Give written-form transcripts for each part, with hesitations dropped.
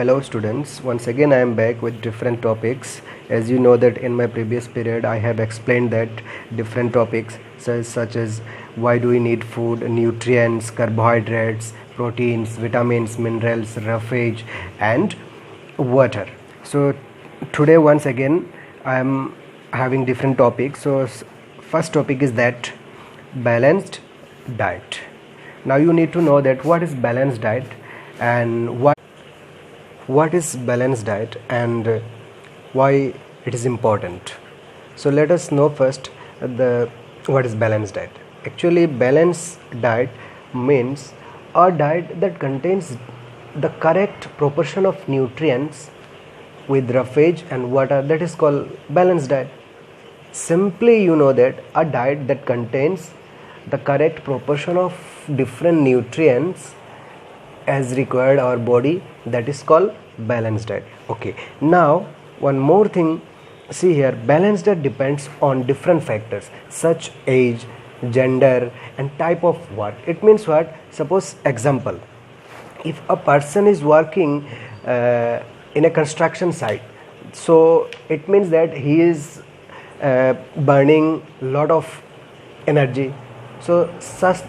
Hello students, once again I am back with different topics. As you know that in my previous period I have explained that different topics such as why do we need food, nutrients, carbohydrates, proteins, vitamins, minerals, roughage and water. So today once again I am having different topics. So first topic is that balanced diet. Now you need to know that what is balanced diet and what is balanced diet and why it is important. So let us know first what is balanced diet. Actually, balanced diet means a diet that contains the correct proportion of nutrients with roughage and water, that is called balanced diet. Simply you know that a diet that contains the correct proportion of different nutrients as required our body, that is called balanced diet. Okay, now one more thing, see here, balanced diet depends on different factors such age, gender and type of work. It means what? Suppose example, if a person is working in a construction site, so it means that he is burning lot of energy, so such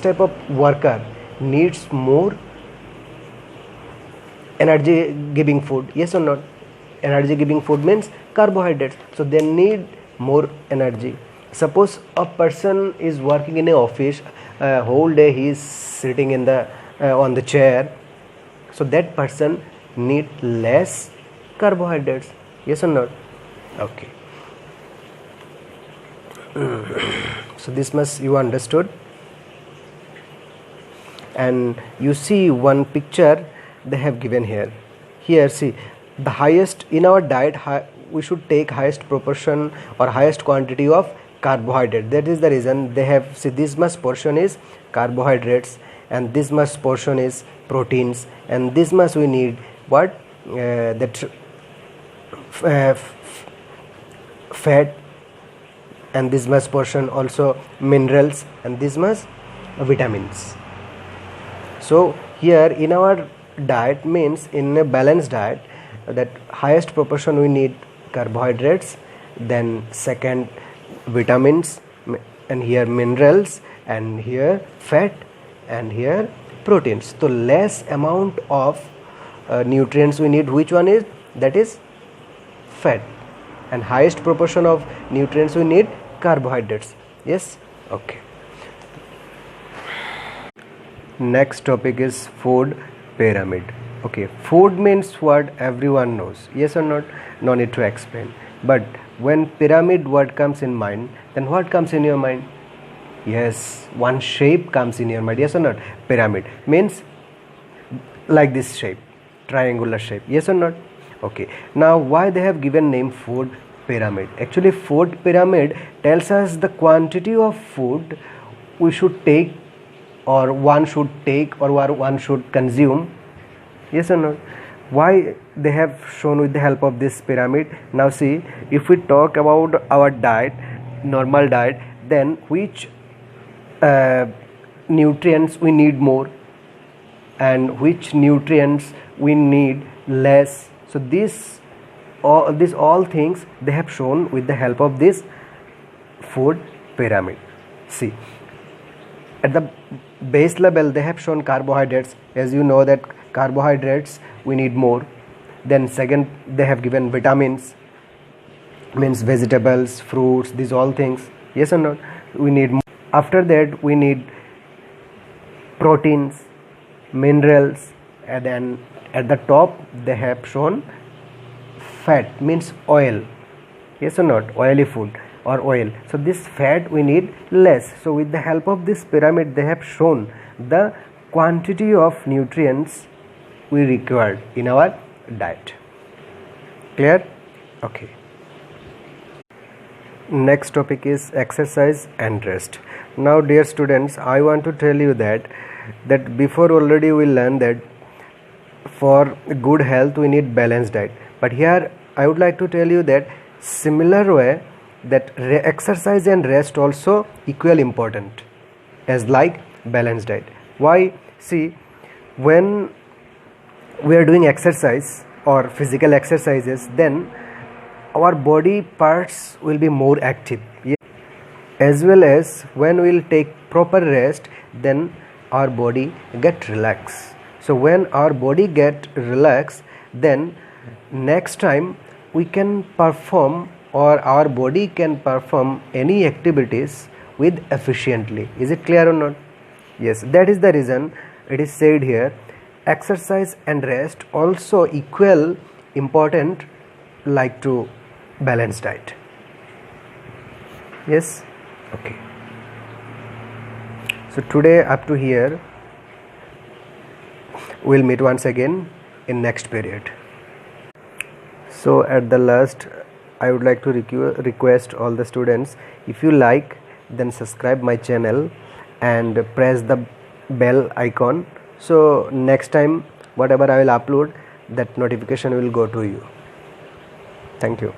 type of worker needs more energy giving food, yes or not? Energy giving food means carbohydrates, so they need more energy. Suppose a person is working in an office, whole day he is sitting in the on the chair, so that person need less carbohydrates, yes or not? Okay. So this much you understood. And you see one picture they have given here. Here see, the highest in our diet, we should take highest proportion or highest quantity of carbohydrate. That is the reason they have, see, this much portion is carbohydrates and this much portion is proteins and this much we need what, fat, and this much portion also minerals and this much vitamins. So here in our diet means in a balanced diet, that highest proportion we need carbohydrates, then second vitamins, and here minerals, and here fat, and here proteins. So less amount of nutrients we need, which one is, that is fat, and highest proportion of nutrients we need carbohydrates, yes. Okay, next topic is food pyramid. Okay, food means what everyone knows, yes or not? No need to explain. But when pyramid word comes in mind, then what comes in your mind? Yes, one shape comes in your mind, yes or not? Pyramid means like this shape, triangular shape, yes or not? Okay, now why they have given name food pyramid? Actually food pyramid tells us the quantity of food we should take, or one should take, or one should consume, yes or not? Why they have shown with the help of this pyramid? Now see, if we talk about our diet, normal diet, then which nutrients we need more and which nutrients we need less. So these all things they have shown with the help of this food pyramid. See, at the base level they have shown carbohydrates, as you know that carbohydrates we need more. Then second they have given vitamins, means vegetables, fruits, these all things, yes or not, we need more. After that we need proteins, minerals, and then at the top they have shown fat, means oil, yes or not, oily food or oil. So this fat we need less. So with the help of this pyramid they have shown the quantity of nutrients we required in our diet. Clear? Okay. Next topic is exercise and rest. Now dear students, I want to tell you that before already we learned that for good health we need balanced diet, but here I would like to tell you that similar way that exercise and rest also equal important as like balanced diet. Why? See, when we are doing exercise or physical exercises, then our body parts will be more active, as well as when we'll take proper rest, then our body get relaxed. So when our body get relaxed, then next time we can perform, or our body can perform any activities with efficiently. Is it clear or not? Yes, that is the reason it is said here, exercise and rest also equal important like to balanced diet. Yes, okay. So today up to here, we'll meet once again in next period. So at the last, I would like to request all the students, if you like, then subscribe my channel and press the bell icon, so next time whatever I will upload, that notification will go to you. Thank you.